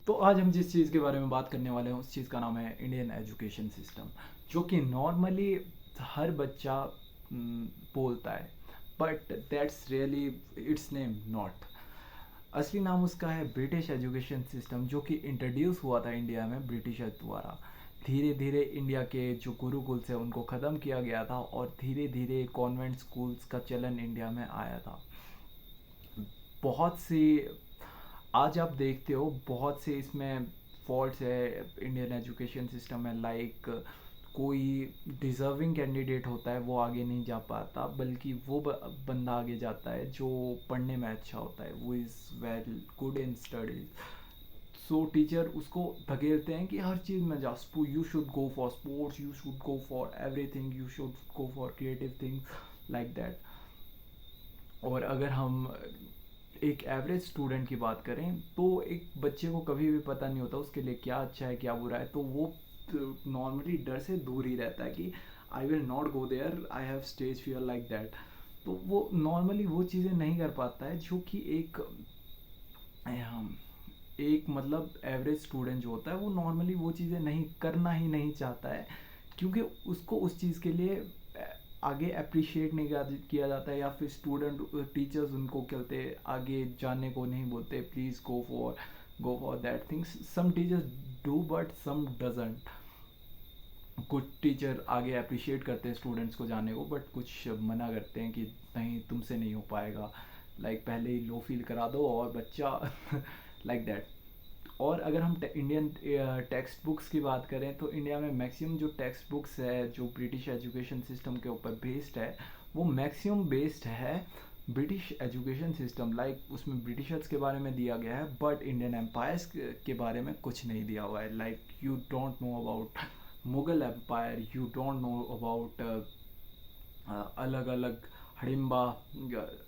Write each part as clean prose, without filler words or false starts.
तो आज हम जिस चीज़ के बारे में बात करने वाले हैं उस चीज़ का नाम है इंडियन एजुकेशन सिस्टम, जो कि नॉर्मली हर बच्चा बोलता है, but that's really it's name not. असली नाम उसका है ब्रिटिश एजुकेशन सिस्टम, जो कि इंट्रोड्यूस हुआ था इंडिया में ब्रिटिशर्स द्वारा। धीरे धीरे इंडिया के जो गुरुकुल थे उनको ख़त्म किया गया था और धीरे धीरे कॉन्वेंट स्कूल्स का चलन इंडिया में आया था। बहुत सी आज आप देखते हो बहुत से इसमें फॉल्ट्स है इंडियन एजुकेशन सिस्टम में, लाइक कोई डिज़र्विंग कैंडिडेट होता है वो आगे नहीं जा पाता, बल्कि वो बंदा आगे जाता है जो पढ़ने में अच्छा होता है, वो is well good in studies. So teacher उसको धकेलते हैं कि हर चीज़ में जा, you should go for sports, you should go for everything, you should go for creative things like that. और अगर हम एक एवरेज स्टूडेंट की बात करें तो एक बच्चे को कभी भी पता नहीं होता उसके लिए क्या अच्छा है क्या बुरा है, तो वो नॉर्मली डर से दूर ही रहता है कि I will not go there, I have stage fear like that. तो वो नॉर्मली वो चीज़ें नहीं कर पाता है जो कि एक मतलब एवरेज स्टूडेंट जो होता है वो नॉर्मली वो चीज़ें नहीं करना ही नहीं चाहता है, क्योंकि उसको उस चीज़ के लिए आगे अप्रिशिएट नहीं किया जाता है, या फिर स्टूडेंट टीचर्स उनको कहते आगे जाने को नहीं बोलते, please go for that things. Some teachers do but some doesn't. कुछ टीचर आगे अप्रिशिएट करते हैं स्टूडेंट्स को जाने को, बट कुछ मना करते हैं कि नहीं तुमसे नहीं हो पाएगा, लाइक पहले ही लो फील करा दो और बच्चा लाइक दैट। और अगर हम इंडियन टेक्स्ट बुक्स की बात करें तो इंडिया में मैक्सिमम जो टेक्स्ट बुक्स है जो ब्रिटिश एजुकेशन सिस्टम के ऊपर बेस्ड है, वो मैक्सिमम बेस्ड है ब्रिटिश एजुकेशन सिस्टम, लाइक उसमें ब्रिटिशर्स के बारे में दिया गया है बट इंडियन एम्पायर्स के बारे में कुछ नहीं दिया हुआ है। Like you don't know about Mughal empire, you don't know about अलग अलग हडिम्बा,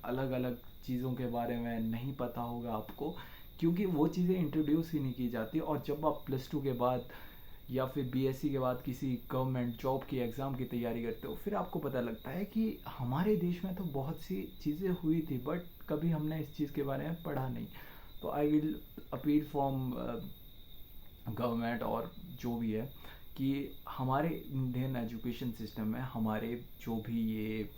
अलग अलग चीज़ों के बारे में नहीं पता होगा आपको, क्योंकि वो चीज़ें इंट्रोड्यूस ही नहीं की जाती। और जब आप +2 के बाद या फिर बीएससी के बाद किसी गवर्नमेंट जॉब की एग्ज़ाम की तैयारी करते हो, फिर आपको पता लगता है कि हमारे देश में तो बहुत सी चीज़ें हुई थी बट कभी हमने इस चीज़ के बारे में पढ़ा नहीं। तो I will appeal from government और जो भी है कि हमारे इंडियन एजुकेशन सिस्टम में हमारे जो भी ये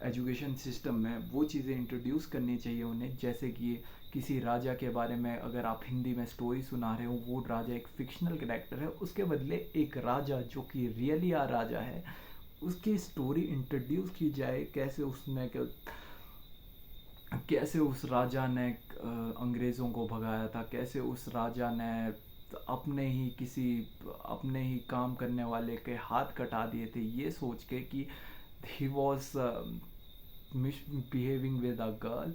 एजुकेशन सिस्टम में वो चीज़ें इंट्रोड्यूस करनी चाहिए उन्हें, जैसे कि किसी राजा के बारे में अगर आप हिंदी में स्टोरी सुना रहे हो, वो राजा एक फिक्शनल कैरेक्टर है, उसके बदले एक राजा जो कि रियली आ राजा है उसकी स्टोरी इंट्रोड्यूस की जाए, कैसे उस राजा ने अंग्रेज़ों को भगाया था, कैसे उस राजा ने अपने ही काम करने वाले के हाथ कटा दिए थे, ये सोच के कि he was misbehaving with a girl.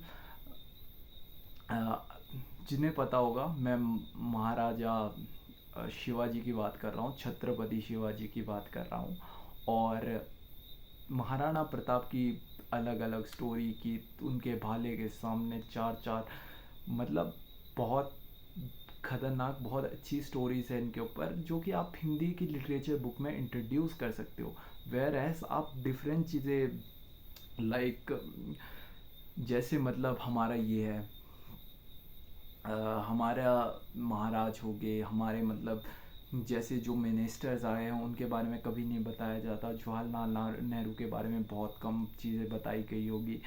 जिन्हें पता होगा, मैं महाराजा शिवाजी की बात कर रहा हूँ, छत्रपति शिवाजी की बात कर रहा हूँ। और महाराणा प्रताप की अलग अलग स्टोरी की, उनके भाले के सामने चार चार, मतलब बहुत खतरनाक बहुत अच्छी स्टोरीज है इनके ऊपर, जो कि आप हिंदी की लिटरेचर बुक में इंट्रोड्यूस कर सकते हो। वेयर एज आप डिफरेंट चीज़ें लाइक जैसे मतलब हमारा ये है, हमारा महाराज हो गए हमारे, मतलब जैसे जो मिनिस्टर्स आए हैं उनके बारे में कभी नहीं बताया जाता, जवाहरलाल नेहरू के बारे में बहुत कम चीज़ें बताई गई होगी,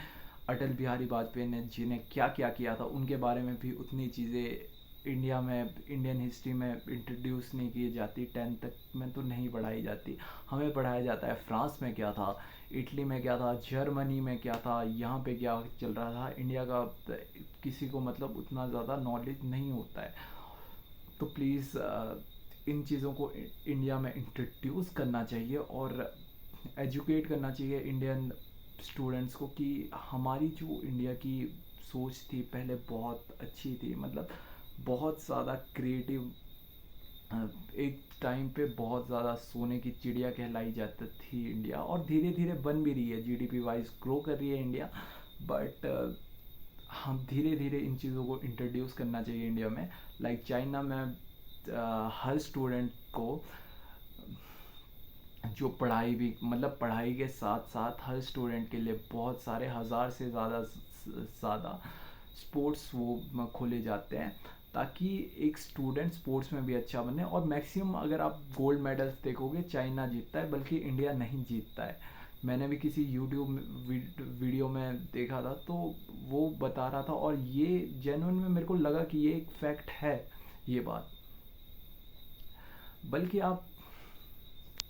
अटल बिहारी वाजपेयी ने जिन्हें क्या क्या किया था उनके बारे में भी उतनी चीज़ें इंडिया में इंडियन हिस्ट्री में इंट्रोड्यूस नहीं की जाती, 10th तक में तो नहीं पढ़ाई जाती। हमें पढ़ाया जाता है फ्रांस में क्या था, इटली में क्या था, जर्मनी में क्या था, यहाँ पे क्या चल रहा था, इंडिया का किसी को मतलब उतना ज़्यादा नॉलेज नहीं होता है। तो प्लीज़ इन चीज़ों को इंडिया में इंट्रोड्यूस करना चाहिए और एजुकेट करना चाहिए इंडियन स्टूडेंट्स को कि हमारी जो इंडिया की सोच थी पहले बहुत अच्छी थी, मतलब बहुत ज़्यादा क्रिएटिव, एक टाइम पे बहुत ज़्यादा सोने की चिड़िया कहलाई जाती थी इंडिया, और धीरे धीरे बन भी रही है, जीडीपी वाइज ग्रो कर रही है इंडिया। बट हम धीरे धीरे इन चीज़ों को इंट्रोड्यूस करना चाहिए इंडिया में। लाइक चाइना में हर स्टूडेंट को जो पढ़ाई भी, मतलब पढ़ाई के साथ साथ हर स्टूडेंट के लिए बहुत सारे हज़ार से ज़्यादा स्पोर्ट्स वो खोले जाते हैं, ताकि एक स्टूडेंट स्पोर्ट्स में भी अच्छा बने। और मैक्सिमम अगर आप गोल्ड मेडल्स देखोगे चाइना जीतता है, बल्कि इंडिया नहीं जीतता है। मैंने भी किसी यूट्यूब वीडियो में देखा था, तो वो बता रहा था, और ये जेन्युइन में मेरे को लगा कि ये एक फैक्ट है ये बात। बल्कि आप